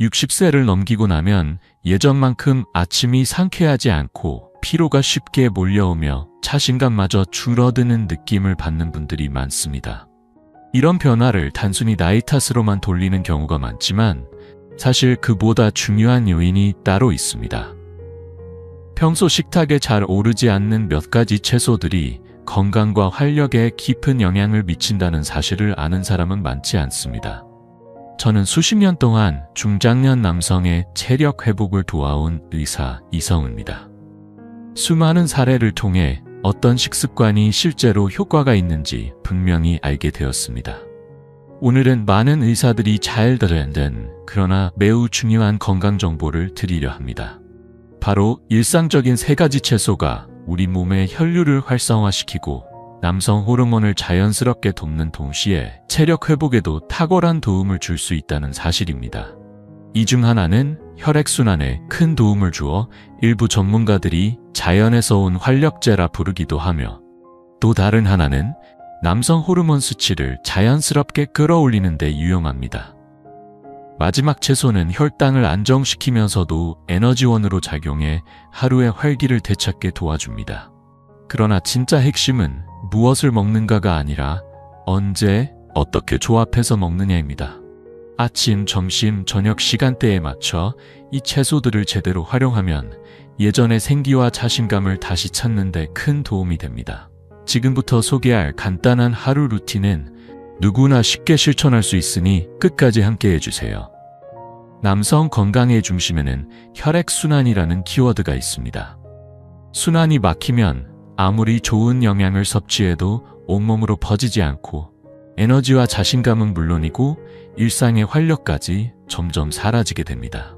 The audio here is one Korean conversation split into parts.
60세를 넘기고 나면 예전만큼 아침이 상쾌하지 않고 피로가 쉽게 몰려오며 자신감마저 줄어드는 느낌을 받는 분들이 많습니다. 이런 변화를 단순히 나이 탓으로만 돌리는 경우가 많지만 사실 그보다 중요한 요인이 따로 있습니다. 평소 식탁에 잘 오르지 않는 몇 가지 채소들이 건강과 활력에 깊은 영향을 미친다는 사실을 아는 사람은 많지 않습니다. 저는 수십 년 동안 중장년 남성의 체력 회복을 도와온 의사 이성우입니다. 수많은 사례를 통해 어떤 식습관이 실제로 효과가 있는지 분명히 알게 되었습니다. 오늘은 많은 의사들이 잘 들어야 하는 그러나 매우 중요한 건강 정보를 드리려 합니다. 바로 일상적인 3가지 채소가 우리 몸의 혈류를 활성화시키고 남성 호르몬을 자연스럽게 돕는 동시에 체력 회복에도 탁월한 도움을 줄 수 있다는 사실입니다. 이 중 하나는 혈액순환에 큰 도움을 주어 일부 전문가들이 자연에서 온 활력제라 부르기도 하며, 또 다른 하나는 남성 호르몬 수치를 자연스럽게 끌어올리는 데 유용합니다. 마지막 채소는 혈당을 안정시키면서도 에너지원으로 작용해 하루의 활기를 되찾게 도와줍니다. 그러나 진짜 핵심은 무엇을 먹는가가 아니라 언제, 어떻게 조합해서 먹느냐입니다. 아침, 점심, 저녁 시간대에 맞춰 이 채소들을 제대로 활용하면 예전의 생기와 자신감을 다시 찾는 데 큰 도움이 됩니다. 지금부터 소개할 간단한 하루 루틴은 누구나 쉽게 실천할 수 있으니 끝까지 함께 해주세요. 남성 건강의 중심에는 혈액순환이라는 키워드가 있습니다. 순환이 막히면 아무리 좋은 영양을 섭취해도 온몸으로 퍼지지 않고 에너지와 자신감은 물론이고 일상의 활력까지 점점 사라지게 됩니다.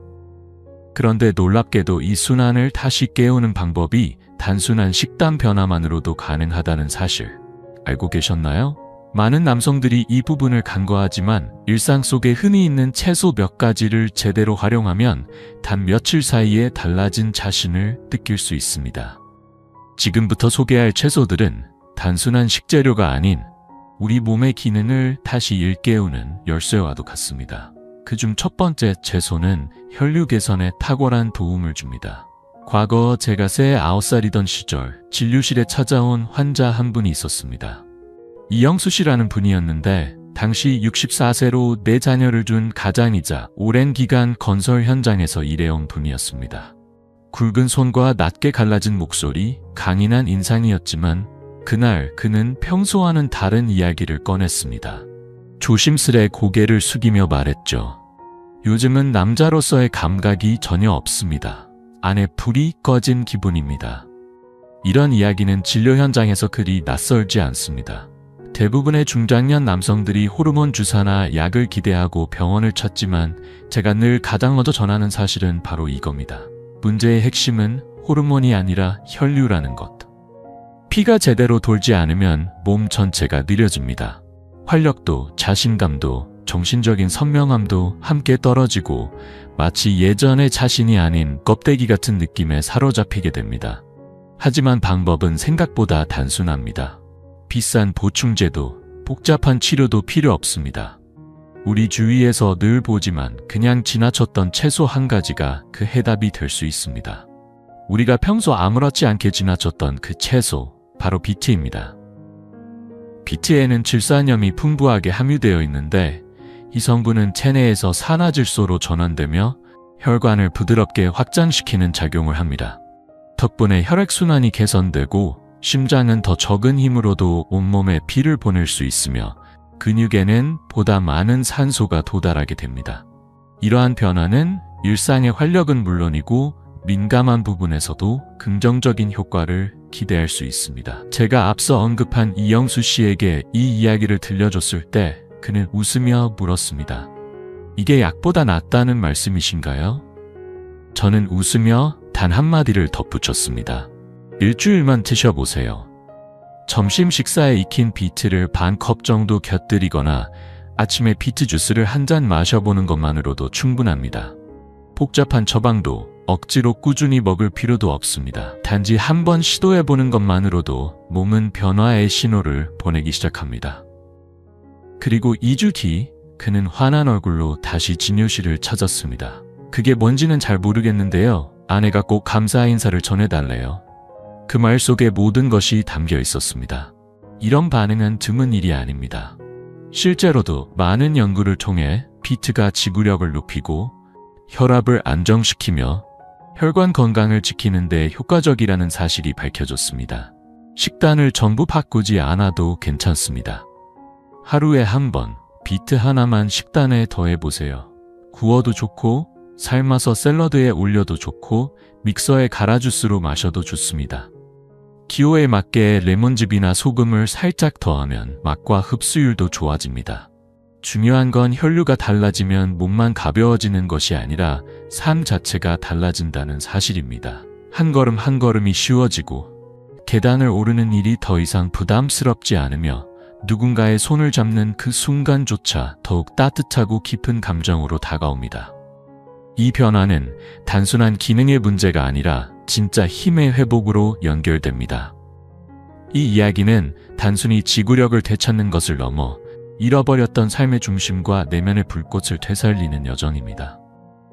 그런데 놀랍게도 이 순환을 다시 깨우는 방법이 단순한 식단 변화만으로도 가능하다는 사실 알고 계셨나요? 많은 남성들이 이 부분을 간과하지만 일상 속에 흔히 있는 채소 몇 가지를 제대로 활용하면 단 며칠 사이에 달라진 자신을 느낄 수 있습니다. 지금부터 소개할 채소들은 단순한 식재료가 아닌 우리 몸의 기능을 다시 일깨우는 열쇠와도 같습니다. 그중 첫 번째 채소는 혈류 개선에 탁월한 도움을 줍니다. 과거 제가 39살이던 시절 진료실에 찾아온 환자 한 분이 있었습니다. 이영수 씨라는 분이었는데 당시 64세로 4자녀를 둔 가장이자 오랜 기간 건설 현장에서 일해온 분이었습니다. 굵은 손과 낮게 갈라진 목소리, 강인한 인상이었지만 그날 그는 평소와는 다른 이야기를 꺼냈습니다. 조심스레 고개를 숙이며 말했죠. 요즘은 남자로서의 감각이 전혀 없습니다. 안에 불이 꺼진 기분입니다. 이런 이야기는 진료 현장에서 그리 낯설지 않습니다. 대부분의 중장년 남성들이 호르몬 주사나 약을 기대하고 병원을 찾지만 제가 늘 가장 먼저 전하는 사실은 바로 이겁니다. 문제의 핵심은 호르몬이 아니라 혈류라는 것. 피가 제대로 돌지 않으면 몸 전체가 느려집니다. 활력도, 자신감도, 정신적인 선명함도 함께 떨어지고 마치 예전의 자신이 아닌 껍데기 같은 느낌에 사로잡히게 됩니다. 하지만 방법은 생각보다 단순합니다. 비싼 보충제도, 복잡한 치료도 필요 없습니다. 우리 주위에서 늘 보지만 그냥 지나쳤던 채소 한 가지가 그 해답이 될 수 있습니다. 우리가 평소 아무렇지 않게 지나쳤던 그 채소, 바로 비트입니다. 비트에는 질산염이 풍부하게 함유되어 있는데 이 성분은 체내에서 산화질소로 전환되며 혈관을 부드럽게 확장시키는 작용을 합니다. 덕분에 혈액순환이 개선되고 심장은 더 적은 힘으로도 온몸에 피를 보낼 수 있으며 근육에는 보다 많은 산소가 도달하게 됩니다. 이러한 변화는 일상의 활력은 물론이고 민감한 부분에서도 긍정적인 효과를 기대할 수 있습니다. 제가 앞서 언급한 이영수 씨에게 이 이야기를 들려줬을 때 그는 웃으며 물었습니다. 이게 약보다 낫다는 말씀이신가요? 저는 웃으며 단 한마디를 덧붙였습니다. 일주일만 드셔보세요. 점심 식사에 익힌 비트를 반 컵 정도 곁들이거나 아침에 비트 주스를 한 잔 마셔보는 것만으로도 충분합니다. 복잡한 처방도 억지로 꾸준히 먹을 필요도 없습니다. 단지 한번 시도해보는 것만으로도 몸은 변화의 신호를 보내기 시작합니다. 그리고 2주 뒤 그는 화난 얼굴로 다시 진효씨를 찾았습니다. 그게 뭔지는 잘 모르겠는데요. 아내가 꼭 감사 인사를 전해달래요. 그 말 속에 모든 것이 담겨 있었습니다. 이런 반응은 드문 일이 아닙니다. 실제로도 많은 연구를 통해 피트가 지구력을 높이고 혈압을 안정시키며 혈관 건강을 지키는 데 효과적이라는 사실이 밝혀졌습니다. 식단을 전부 바꾸지 않아도 괜찮습니다. 하루에 한 번 비트 하나만 식단에 더해보세요. 구워도 좋고 삶아서 샐러드에 올려도 좋고 믹서에 갈아 주스로 마셔도 좋습니다. 기호에 맞게 레몬즙이나 소금을 살짝 더하면 맛과 흡수율도 좋아집니다. 중요한 건 혈류가 달라지면 몸만 가벼워지는 것이 아니라 삶 자체가 달라진다는 사실입니다. 한 걸음 한 걸음이 쉬워지고 계단을 오르는 일이 더 이상 부담스럽지 않으며 누군가의 손을 잡는 그 순간조차 더욱 따뜻하고 깊은 감정으로 다가옵니다. 이 변화는 단순한 기능의 문제가 아니라 진짜 힘의 회복으로 연결됩니다. 이 이야기는 단순히 지구력을 되찾는 것을 넘어 잃어버렸던 삶의 중심과 내면의 불꽃을 되살리는 여정입니다.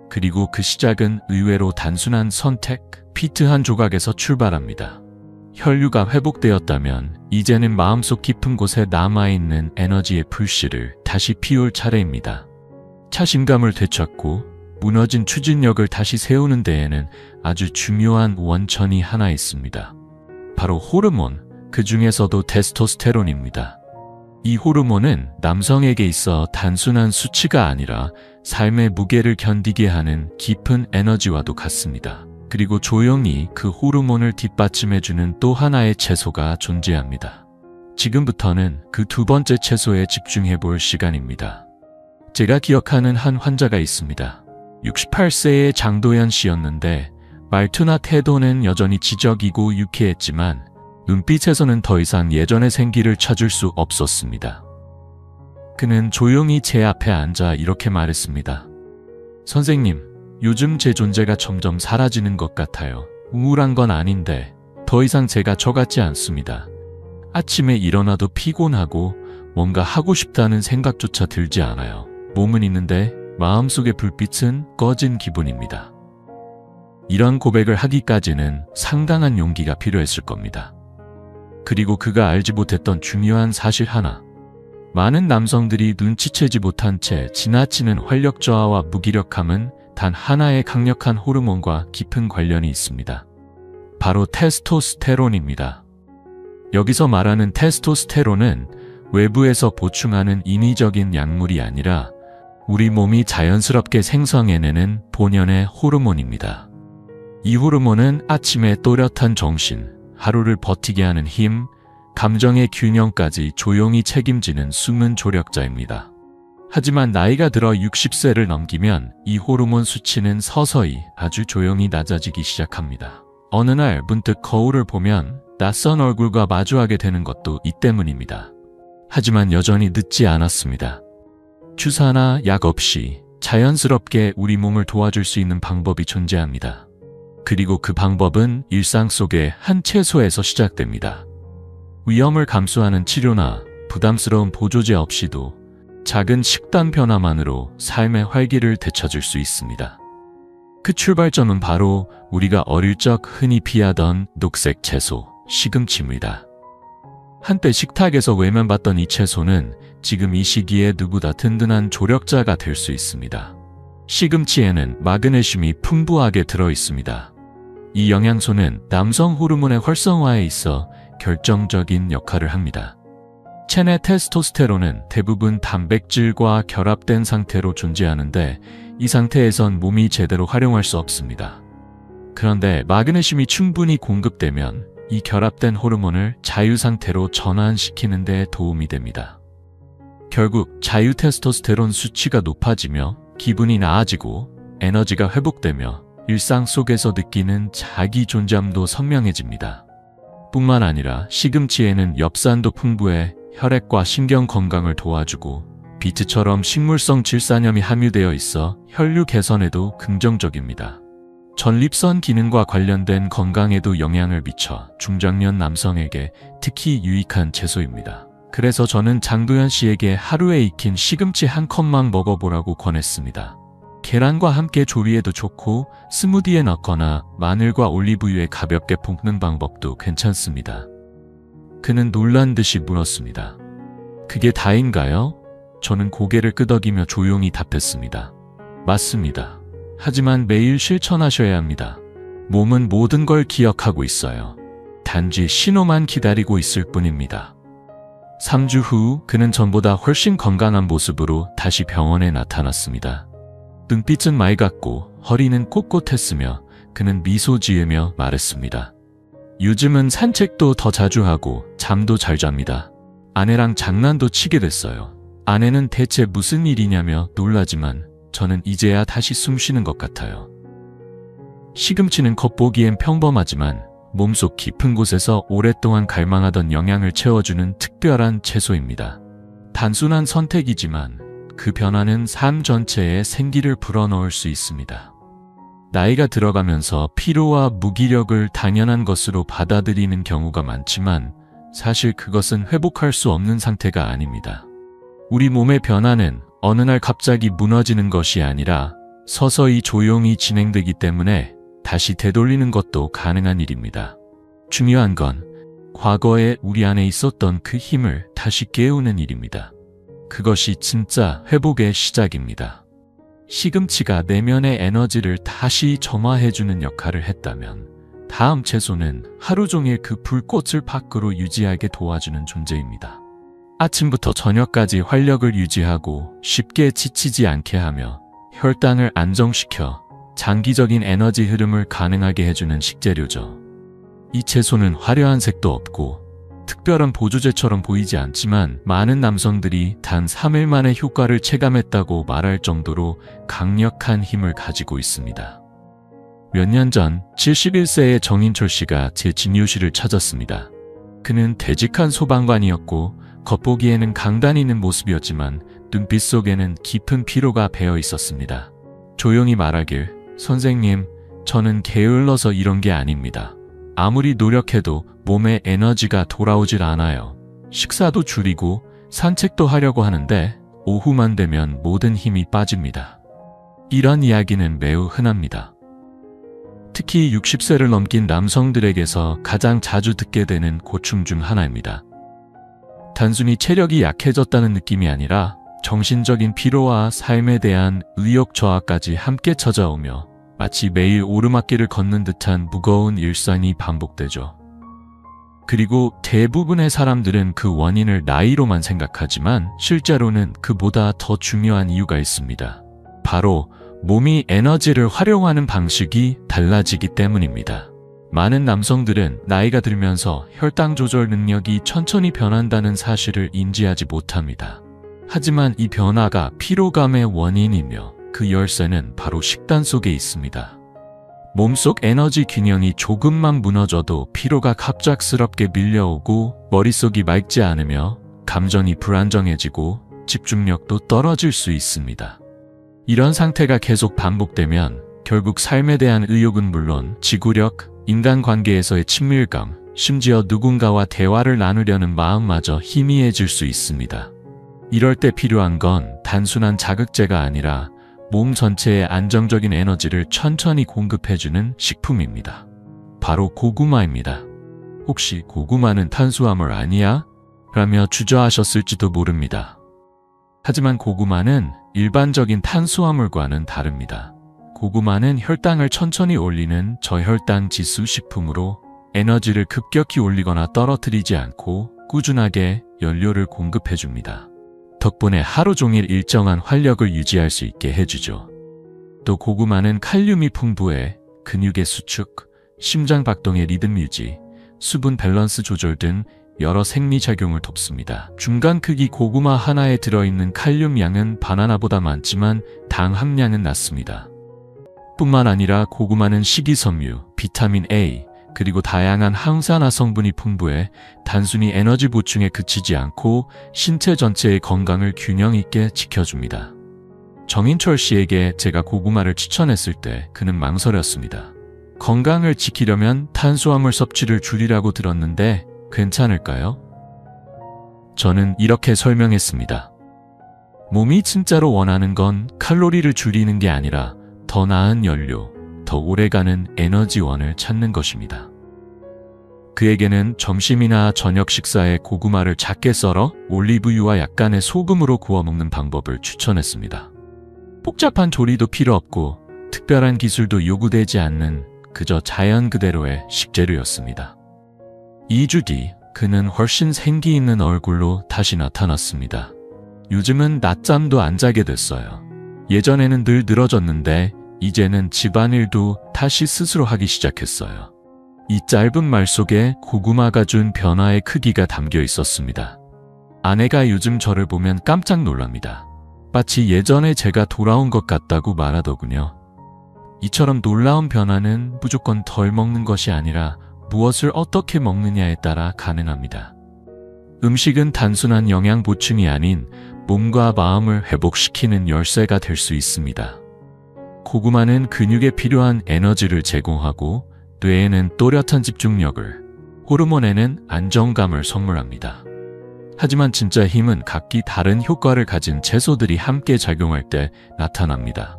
그리고 그 시작은 의외로 단순한 선택, 피트 한 조각에서 출발합니다. 혈류가 회복되었다면 이제는 마음속 깊은 곳에 남아있는 에너지의 불씨를 다시 피울 차례입니다. 자신감을 되찾고 무너진 추진력을 다시 세우는 데에는 아주 중요한 원천이 하나 있습니다. 바로 호르몬, 그 중에서도 테스토스테론입니다. 이 호르몬은 남성에게 있어 단순한 수치가 아니라 삶의 무게를 견디게 하는 깊은 에너지와도 같습니다. 그리고 조용히 그 호르몬을 뒷받침해주는 또 하나의 채소가 존재합니다. 지금부터는 그 두 번째 채소에 집중해볼 시간입니다. 제가 기억하는 한 환자가 있습니다. 68세의 장도연 씨였는데 말투나 태도는 여전히 지적이고 유쾌했지만 눈빛에서는 더 이상 예전의 생기를 찾을 수 없었습니다. 그는 조용히 제 앞에 앉아 이렇게 말했습니다. 선생님, 요즘 제 존재가 점점 사라지는 것 같아요. 우울한 건 아닌데 더 이상 제가 저 같지 않습니다. 아침에 일어나도 피곤하고 뭔가 하고 싶다는 생각조차 들지 않아요. 몸은 있는데 마음속의 불빛은 꺼진 기분입니다. 이런 고백을 하기까지는 상당한 용기가 필요했을 겁니다. 그리고 그가 알지 못했던 중요한 사실 하나. 많은 남성들이 눈치채지 못한 채 지나치는 활력 저하와 무기력함은 단 하나의 강력한 호르몬과 깊은 관련이 있습니다. 바로 테스토스테론입니다. 여기서 말하는 테스토스테론은 외부에서 보충하는 인위적인 약물이 아니라 우리 몸이 자연스럽게 생성해내는 본연의 호르몬입니다. 이 호르몬은 아침의 또렷한 정신, 하루를 버티게 하는 힘, 감정의 균형까지 조용히 책임지는 숨은 조력자입니다. 하지만 나이가 들어 60세를 넘기면 이 호르몬 수치는 서서히 아주 조용히 낮아지기 시작합니다. 어느 날 문득 거울을 보면 낯선 얼굴과 마주하게 되는 것도 이 때문입니다. 하지만 여전히 늦지 않았습니다. 주사나 약 없이 자연스럽게 우리 몸을 도와줄 수 있는 방법이 존재합니다. 그리고 그 방법은 일상 속의 한 채소에서 시작됩니다. 위험을 감수하는 치료나 부담스러운 보조제 없이도 작은 식단 변화만으로 삶의 활기를 되찾을 수 있습니다. 그 출발점은 바로 우리가 어릴 적 흔히 피하던 녹색 채소, 시금치입니다. 한때 식탁에서 외면받던 이 채소는 지금 이 시기에 누구나 든든한 조력자가 될 수 있습니다. 시금치에는 마그네슘이 풍부하게 들어있습니다. 이 영양소는 남성 호르몬의 활성화에 있어 결정적인 역할을 합니다. 체내 테스토스테론은 대부분 단백질과 결합된 상태로 존재하는데 이 상태에선 몸이 제대로 활용할 수 없습니다. 그런데 마그네슘이 충분히 공급되면 이 결합된 호르몬을 자유 상태로 전환시키는 데 도움이 됩니다. 결국 자유 테스토스테론 수치가 높아지며 기분이 나아지고 에너지가 회복되며 일상 속에서 느끼는 자기 존재감도 선명해집니다. 뿐만 아니라 시금치에는 엽산도 풍부해 혈액과 신경 건강을 도와주고 비트처럼 식물성 질산염이 함유되어 있어 혈류 개선에도 긍정적입니다. 전립선 기능과 관련된 건강에도 영향을 미쳐 중장년 남성에게 특히 유익한 채소입니다. 그래서 저는 장도연 씨에게 하루에 익힌 시금치 한 컵만 먹어보라고 권했습니다. 계란과 함께 조리해도 좋고 스무디에 넣거나 마늘과 올리브유에 가볍게 볶는 방법도 괜찮습니다. 그는 놀란 듯이 물었습니다. 그게 다인가요? 저는 고개를 끄덕이며 조용히 답했습니다. 맞습니다. 하지만 매일 실천하셔야 합니다. 몸은 모든 걸 기억하고 있어요. 단지 신호만 기다리고 있을 뿐입니다. 3주 후 그는 전보다 훨씬 건강한 모습으로 다시 병원에 나타났습니다. 눈빛은 맑았고 허리는 꼿꼿했으며 그는 미소 지으며 말했습니다. 요즘은 산책도 더 자주 하고 잠도 잘 잡니다. 아내랑 장난도 치게 됐어요. 아내는 대체 무슨 일이냐며 놀라지만 저는 이제야 다시 숨 쉬는 것 같아요. 시금치는 겉보기엔 평범하지만 몸속 깊은 곳에서 오랫동안 갈망하던 영양을 채워주는 특별한 채소입니다. 단순한 선택이지만 그 변화는 삶 전체에 생기를 불어넣을 수 있습니다. 나이가 들어가면서 피로와 무기력을 당연한 것으로 받아들이는 경우가 많지만 사실 그것은 회복할 수 없는 상태가 아닙니다. 우리 몸의 변화는 어느 날 갑자기 무너지는 것이 아니라 서서히 조용히 진행되기 때문에 다시 되돌리는 것도 가능한 일입니다. 중요한 건 과거에 우리 안에 있었던 그 힘을 다시 깨우는 일입니다. 그것이 진짜 회복의 시작입니다. 시금치가 내면의 에너지를 다시 점화해주는 역할을 했다면 다음 채소는 하루 종일 그 불꽃을 밖으로 유지하게 도와주는 존재입니다. 아침부터 저녁까지 활력을 유지하고 쉽게 지치지 않게 하며 혈당을 안정시켜 장기적인 에너지 흐름을 가능하게 해주는 식재료죠. 이 채소는 화려한 색도 없고 특별한 보조제처럼 보이지 않지만 많은 남성들이 단 3일 만에 효과를 체감했다고 말할 정도로 강력한 힘을 가지고 있습니다. 몇 년 전 71세의 정인철 씨가 제 진료실을 찾았습니다. 그는 퇴직한 소방관이었고 겉보기에는 강단 있는 모습이었지만 눈빛 속에는 깊은 피로가 배어 있었습니다. 조용히 말하길, 선생님, 저는 게을러서 이런 게 아닙니다. 아무리 노력해도 몸에 에너지가 돌아오질 않아요. 식사도 줄이고 산책도 하려고 하는데 오후만 되면 모든 힘이 빠집니다. 이런 이야기는 매우 흔합니다. 특히 60세를 넘긴 남성들에게서 가장 자주 듣게 되는 고충 중 하나입니다. 단순히 체력이 약해졌다는 느낌이 아니라 정신적인 피로와 삶에 대한 의욕 저하까지 함께 찾아오며 마치 매일 오르막길을 걷는 듯한 무거운 일상이 반복되죠. 그리고 대부분의 사람들은 그 원인을 나이로만 생각하지만 실제로는 그보다 더 중요한 이유가 있습니다. 바로 몸이 에너지를 활용하는 방식이 달라지기 때문입니다. 많은 남성들은 나이가 들면서 혈당 조절 능력이 천천히 변한다는 사실을 인지하지 못합니다. 하지만 이 변화가 피로감의 원인이며 그 열쇠는 바로 식단 속에 있습니다. 몸속 에너지 균형이 조금만 무너져도 피로가 갑작스럽게 밀려오고 머릿속이 맑지 않으며 감정이 불안정해지고 집중력도 떨어질 수 있습니다. 이런 상태가 계속 반복되면 결국 삶에 대한 의욕은 물론 지구력, 인간관계에서의 친밀감, 심지어 누군가와 대화를 나누려는 마음마저 희미해질 수 있습니다. 이럴 때 필요한 건 단순한 자극제가 아니라 몸 전체에 안정적인 에너지를 천천히 공급해주는 식품입니다. 바로 고구마입니다. 혹시 고구마는 탄수화물 아니야? 라며 주저하셨을지도 모릅니다. 하지만 고구마는 일반적인 탄수화물과는 다릅니다. 고구마는 혈당을 천천히 올리는 저혈당 지수 식품으로 에너지를 급격히 올리거나 떨어뜨리지 않고 꾸준하게 연료를 공급해줍니다. 덕분에 하루 종일 일정한 활력을 유지할 수 있게 해주죠. 또 고구마는 칼륨이 풍부해 근육의 수축, 심장 박동의 리듬 유지, 수분 밸런스 조절 등 여러 생리작용을 돕습니다. 중간 크기 고구마 하나에 들어있는 칼륨 양은 바나나보다 많지만 당 함량은 낮습니다. 뿐만 아니라 고구마는 식이섬유, 비타민 A, 그리고 다양한 항산화 성분이 풍부해 단순히 에너지 보충에 그치지 않고 신체 전체의 건강을 균형 있게 지켜줍니다. 정인철 씨에게 제가 고구마를 추천했을 때 그는 망설였습니다. 건강을 지키려면 탄수화물 섭취를 줄이라고 들었는데 괜찮을까요? 저는 이렇게 설명했습니다. 몸이 진짜로 원하는 건 칼로리를 줄이는 게 아니라 더 나은 연료, 더 오래가는 에너지원을 찾는 것입니다. 그에게는 점심이나 저녁 식사에 고구마를 작게 썰어 올리브유와 약간의 소금으로 구워 먹는 방법을 추천했습니다. 복잡한 조리도 필요 없고 특별한 기술도 요구되지 않는 그저 자연 그대로의 식재료였습니다. 2주 뒤 그는 훨씬 생기 있는 얼굴로 다시 나타났습니다. 요즘은 낮잠도 안 자게 됐어요. 예전에는 늘 늘어졌는데 이제는 집안일도 다시 스스로 하기 시작했어요. 이 짧은 말 속에 고구마가 준 변화의 크기가 담겨 있었습니다. 아내가 요즘 저를 보면 깜짝 놀랍니다. 마치 예전에 제가 돌아온 것 같다고 말하더군요. 이처럼 놀라운 변화는 무조건 덜 먹는 것이 아니라 무엇을 어떻게 먹느냐에 따라 가능합니다. 음식은 단순한 영양 보충이 아닌 몸과 마음을 회복시키는 열쇠가 될 수 있습니다. 고구마는 근육에 필요한 에너지를 제공하고 뇌에는 또렷한 집중력을, 호르몬에는 안정감을 선물합니다. 하지만 진짜 힘은 각기 다른 효과를 가진 채소들이 함께 작용할 때 나타납니다.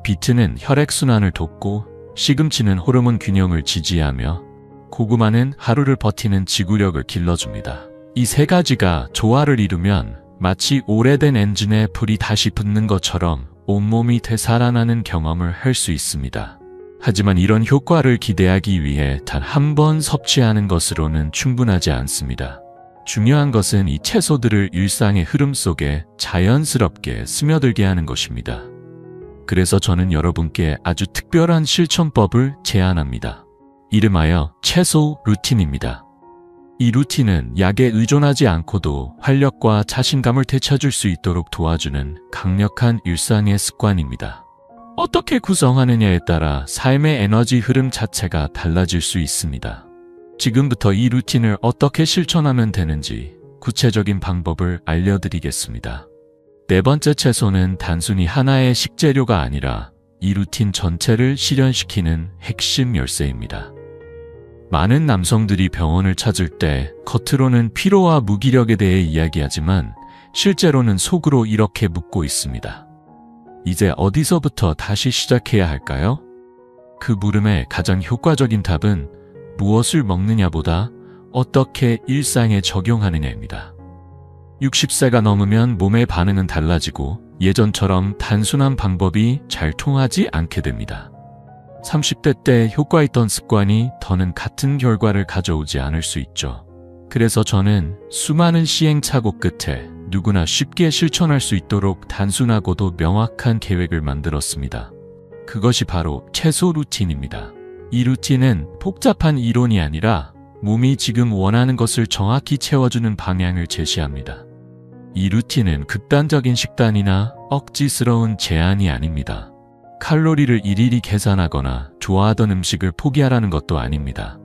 비트는 혈액순환을 돕고 시금치는 호르몬 균형을 지지하며 고구마는 하루를 버티는 지구력을 길러줍니다. 이 세 가지가 조화를 이루면 마치 오래된 엔진에 불이 다시 붙는 것처럼 온몸이 되살아나는 경험을 할 수 있습니다. 하지만 이런 효과를 기대하기 위해 단 한 번 섭취하는 것으로는 충분하지 않습니다. 중요한 것은 이 채소들을 일상의 흐름 속에 자연스럽게 스며들게 하는 것입니다. 그래서 저는 여러분께 아주 특별한 실천법을 제안합니다. 이름하여 채소 루틴입니다. 이 루틴은 약에 의존하지 않고도 활력과 자신감을 되찾을 수 있도록 도와주는 강력한 일상의 습관입니다. 어떻게 구성하느냐에 따라 삶의 에너지 흐름 자체가 달라질 수 있습니다. 지금부터 이 루틴을 어떻게 실천하면 되는지 구체적인 방법을 알려드리겠습니다. 네 번째 채소는 단순히 하나의 식재료가 아니라 이 루틴 전체를 실현시키는 핵심 열쇠입니다. 많은 남성들이 병원을 찾을 때 겉으로는 피로와 무기력에 대해 이야기하지만 실제로는 속으로 이렇게 묻고 있습니다. 이제 어디서부터 다시 시작해야 할까요? 그 물음의 가장 효과적인 답은 무엇을 먹느냐보다 어떻게 일상에 적용하느냐입니다. 60세가 넘으면 몸의 반응은 달라지고 예전처럼 단순한 방법이 잘 통하지 않게 됩니다. 30대 때 효과 있던 습관이 더는 같은 결과를 가져오지 않을 수 있죠. 그래서 저는 수많은 시행착오 끝에 누구나 쉽게 실천할 수 있도록 단순하고도 명확한 계획을 만들었습니다. 그것이 바로 채소 루틴입니다. 이 루틴은 복잡한 이론이 아니라 몸이 지금 원하는 것을 정확히 채워주는 방향을 제시합니다. 이 루틴은 극단적인 식단이나 억지스러운 제한이 아닙니다. 칼로리를 일일이 계산하거나 좋아하던 음식을 포기하라는 것도 아닙니다.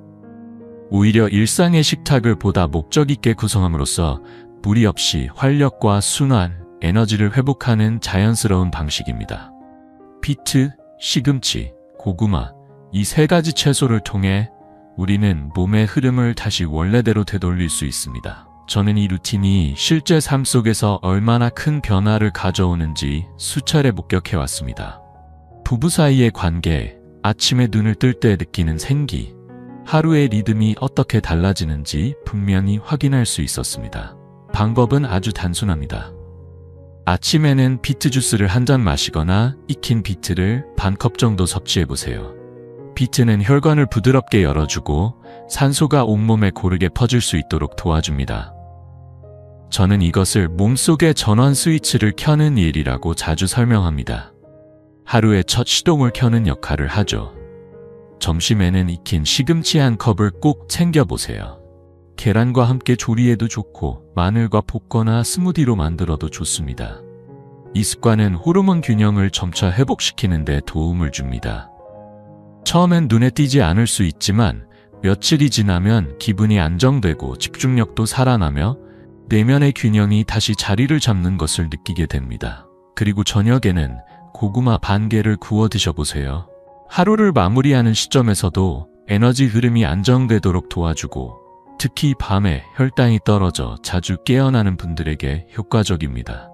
오히려 일상의 식탁을 보다 목적 있게 구성함으로써 무리 없이 활력과 순환, 에너지를 회복하는 자연스러운 방식입니다. 비트, 시금치, 고구마, 이 세 가지 채소를 통해 우리는 몸의 흐름을 다시 원래대로 되돌릴 수 있습니다. 저는 이 루틴이 실제 삶 속에서 얼마나 큰 변화를 가져오는지 수차례 목격해왔습니다. 부부 사이의 관계, 아침에 눈을 뜰 때 느끼는 생기, 하루의 리듬이 어떻게 달라지는지 분명히 확인할 수 있었습니다. 방법은 아주 단순합니다. 아침에는 비트 주스를 한 잔 마시거나 익힌 비트를 반 컵 정도 섭취해보세요. 비트는 혈관을 부드럽게 열어주고 산소가 온몸에 고르게 퍼질 수 있도록 도와줍니다. 저는 이것을 몸속의 전원 스위치를 켜는 일이라고 자주 설명합니다. 하루의 첫 시동을 켜는 역할을 하죠. 점심에는 익힌 시금치 한 컵을 꼭 챙겨보세요. 계란과 함께 조리해도 좋고 마늘과 볶거나 스무디로 만들어도 좋습니다. 이 습관은 호르몬 균형을 점차 회복시키는 데 도움을 줍니다. 처음엔 눈에 띄지 않을 수 있지만 며칠이 지나면 기분이 안정되고 집중력도 살아나며 내면의 균형이 다시 자리를 잡는 것을 느끼게 됩니다. 그리고 저녁에는 고구마 반 개를 구워 드셔보세요. 하루를 마무리하는 시점에서도 에너지 흐름이 안정되도록 도와주고 특히 밤에 혈당이 떨어져 자주 깨어나는 분들에게 효과적입니다.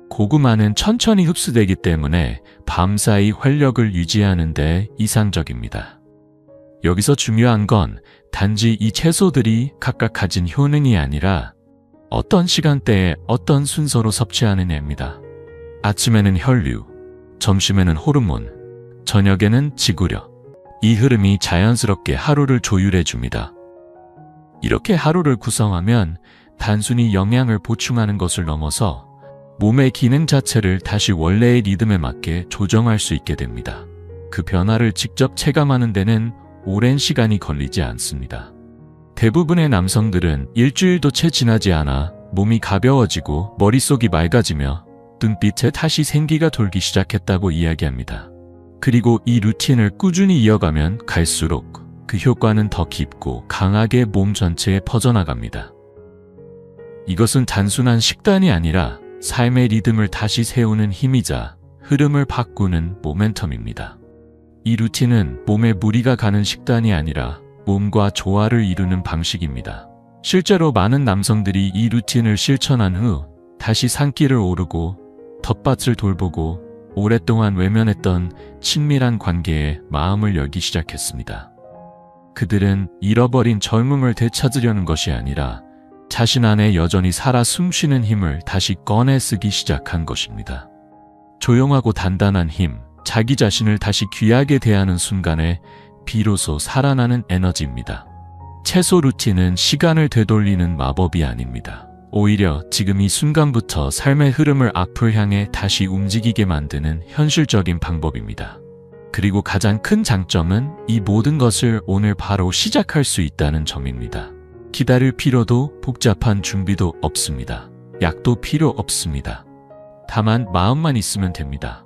고구마는 천천히 흡수되기 때문에 밤사이 활력을 유지하는 데 이상적입니다. 여기서 중요한 건 단지 이 채소들이 각각 가진 효능이 아니라 어떤 시간대에 어떤 순서로 섭취하느냐입니다. 아침에는 혈류, 점심에는 호르몬, 저녁에는 지구력. 이 흐름이 자연스럽게 하루를 조율해 줍니다. 이렇게 하루를 구성하면 단순히 영양을 보충하는 것을 넘어서 몸의 기능 자체를 다시 원래의 리듬에 맞게 조정할 수 있게 됩니다. 그 변화를 직접 체감하는 데는 오랜 시간이 걸리지 않습니다. 대부분의 남성들은 일주일도 채 지나지 않아 몸이 가벼워지고 머릿속이 맑아지며 눈빛에 다시 생기가 돌기 시작했다고 이야기합니다. 그리고 이 루틴을 꾸준히 이어가면 갈수록 그 효과는 더 깊고 강하게 몸 전체에 퍼져나갑니다. 이것은 단순한 식단이 아니라 삶의 리듬을 다시 세우는 힘이자 흐름을 바꾸는 모멘텀입니다. 이 루틴은 몸에 무리가 가는 식단이 아니라 몸과 조화를 이루는 방식입니다. 실제로 많은 남성들이 이 루틴을 실천한 후 다시 산길을 오르고 텃밭을 돌보고 오랫동안 외면했던 친밀한 관계에 마음을 열기 시작했습니다. 그들은 잃어버린 젊음을 되찾으려는 것이 아니라 자신 안에 여전히 살아 숨쉬는 힘을 다시 꺼내 쓰기 시작한 것입니다. 조용하고 단단한 힘, 자기 자신을 다시 귀하게 대하는 순간에 비로소 살아나는 에너지입니다. 채소 루틴은 시간을 되돌리는 마법이 아닙니다. 오히려 지금 이 순간부터 삶의 흐름을 앞을 향해 다시 움직이게 만드는 현실적인 방법입니다. 그리고 가장 큰 장점은 이 모든 것을 오늘 바로 시작할 수 있다는 점입니다. 기다릴 필요도 복잡한 준비도 없습니다. 약도 필요 없습니다. 다만 마음만 있으면 됩니다.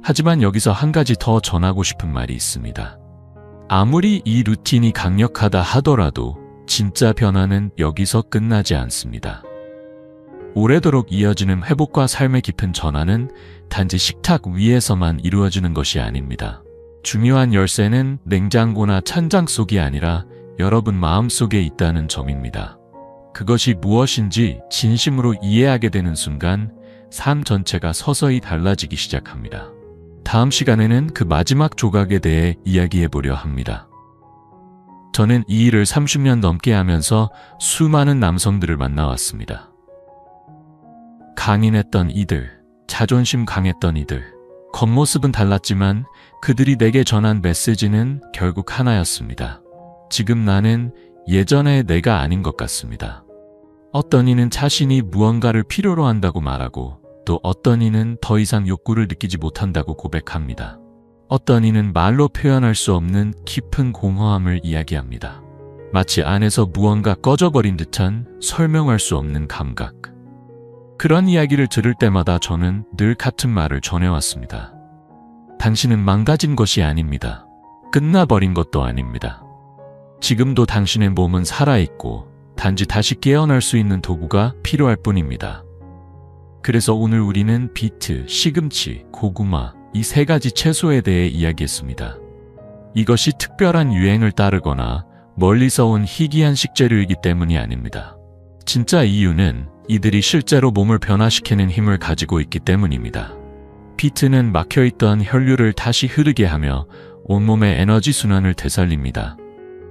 하지만 여기서 한 가지 더 전하고 싶은 말이 있습니다. 아무리 이 루틴이 강력하다 하더라도 진짜 변화는 여기서 끝나지 않습니다. 오래도록 이어지는 회복과 삶의 깊은 전환은 단지 식탁 위에서만 이루어지는 것이 아닙니다. 중요한 열쇠는 냉장고나 찬장 속이 아니라 여러분 마음속에 있다는 점입니다. 그것이 무엇인지 진심으로 이해하게 되는 순간 삶 전체가 서서히 달라지기 시작합니다. 다음 시간에는 그 마지막 조각에 대해 이야기해 보려 합니다. 저는 이 일을 30년 넘게 하면서 수많은 남성들을 만나왔습니다. 강인했던 이들, 자존심 강했던 이들, 겉모습은 달랐지만 그들이 내게 전한 메시지는 결국 하나였습니다. 지금 나는 예전의 내가 아닌 것 같습니다. 어떤 이는 자신이 무언가를 필요로 한다고 말하고 또 어떤 이는 더 이상 욕구를 느끼지 못한다고 고백합니다. 어떤 이는 말로 표현할 수 없는 깊은 공허함을 이야기합니다. 마치 안에서 무언가 꺼져버린 듯한 설명할 수 없는 감각. 그런 이야기를 들을 때마다 저는 늘 같은 말을 전해왔습니다. 당신은 망가진 것이 아닙니다. 끝나버린 것도 아닙니다. 지금도 당신의 몸은 살아있고 단지 다시 깨어날 수 있는 도구가 필요할 뿐입니다. 그래서 오늘 우리는 비트, 시금치, 고구마 이 세 가지 채소에 대해 이야기했습니다. 이것이 특별한 유행을 따르거나 멀리서 온 희귀한 식재료이기 때문이 아닙니다. 진짜 이유는 이들이 실제로 몸을 변화시키는 힘을 가지고 있기 때문입니다. 비트는 막혀있던 혈류를 다시 흐르게 하며 온몸의 에너지 순환을 되살립니다.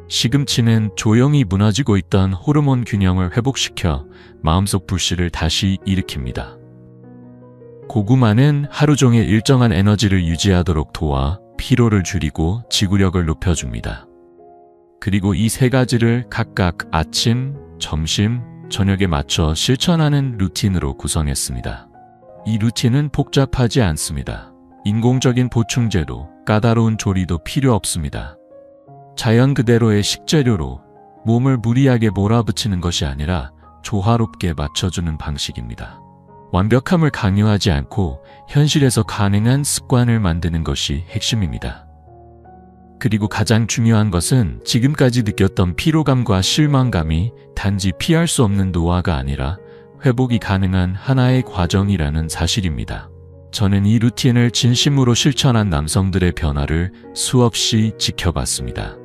시금치는 조용히 무너지고 있던 호르몬 균형을 회복시켜 마음속 불씨를 다시 일으킵니다. 고구마는 하루 종일 일정한 에너지를 유지하도록 도와 피로를 줄이고 지구력을 높여줍니다. 그리고 이 세 가지를 각각 아침, 점심, 저녁에 맞춰 실천하는 루틴으로 구성했습니다. 이 루틴은 복잡하지 않습니다. 인공적인 보충제도, 까다로운 조리도 필요 없습니다. 자연 그대로의 식재료로 몸을 무리하게 몰아붙이는 것이 아니라 조화롭게 맞춰주는 방식입니다. 완벽함을 강요하지 않고 현실에서 가능한 습관을 만드는 것이 핵심입니다. 그리고 가장 중요한 것은 지금까지 느꼈던 피로감과 실망감이 단지 피할 수 없는 노화가 아니라 회복이 가능한 하나의 과정이라는 사실입니다. 저는 이 루틴을 진심으로 실천한 남성들의 변화를 수없이 지켜봤습니다.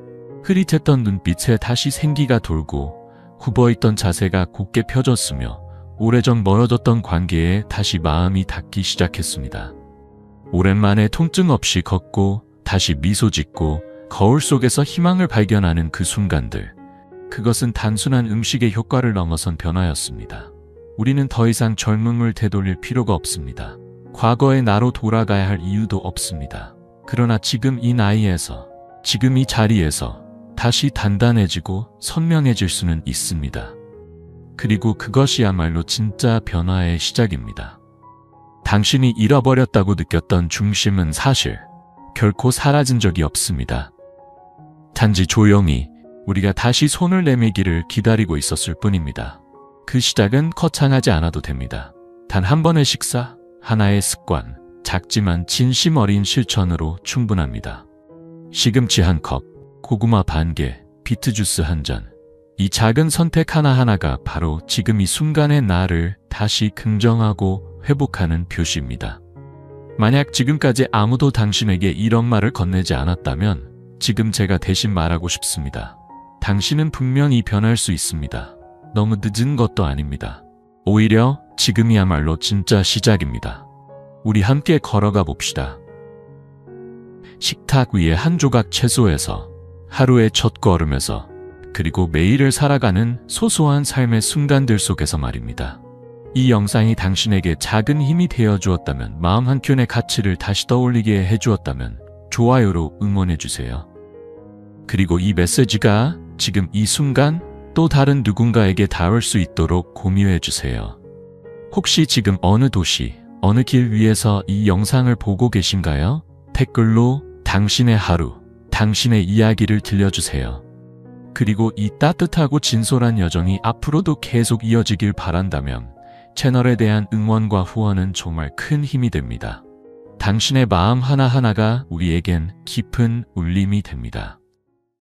흐릿했던 눈빛에 다시 생기가 돌고 굽어있던 자세가 곧게 펴졌으며 오래전 멀어졌던 관계에 다시 마음이 닿기 시작했습니다. 오랜만에 통증 없이 걷고 다시 미소 짓고 거울 속에서 희망을 발견하는 그 순간들. 그것은 단순한 음식의 효과를 넘어선 변화였습니다. 우리는 더 이상 젊음을 되돌릴 필요가 없습니다. 과거의 나로 돌아가야 할 이유도 없습니다. 그러나 지금 이 나이에서, 지금 이 자리에서 다시 단단해지고 선명해질 수는 있습니다. 그리고 그것이야말로 진짜 변화의 시작입니다. 당신이 잃어버렸다고 느꼈던 중심은 사실 결코 사라진 적이 없습니다. 단지 조용히 우리가 다시 손을 내밀기를 기다리고 있었을 뿐입니다. 그 시작은 거창하지 않아도 됩니다. 단 한 번의 식사, 하나의 습관, 작지만 진심 어린 실천으로 충분합니다. 시금치 한 컵, 고구마 반 개, 비트 주스 한 잔. 이 작은 선택 하나하나가 바로 지금 이 순간의 나를 다시 긍정하고 회복하는 표시입니다. 만약 지금까지 아무도 당신에게 이런 말을 건네지 않았다면 지금 제가 대신 말하고 싶습니다. 당신은 분명히 변할 수 있습니다. 너무 늦은 것도 아닙니다. 오히려 지금이야말로 진짜 시작입니다. 우리 함께 걸어가 봅시다. 식탁 위에 한 조각 채소에서, 하루의 첫 걸음에서, 그리고 매일을 살아가는 소소한 삶의 순간들 속에서 말입니다. 이 영상이 당신에게 작은 힘이 되어 주었다면, 마음 한켠의 가치를 다시 떠올리게 해주었다면 좋아요로 응원해주세요. 그리고 이 메시지가 지금 이 순간 또 다른 누군가에게 닿을 수 있도록 공유해주세요. 혹시 지금 어느 도시, 어느 길 위에서 이 영상을 보고 계신가요? 댓글로 당신의 하루, 당신의 이야기를 들려주세요. 그리고 이 따뜻하고 진솔한 여정이 앞으로도 계속 이어지길 바란다면 채널에 대한 응원과 후원은 정말 큰 힘이 됩니다. 당신의 마음 하나하나가 우리에겐 깊은 울림이 됩니다.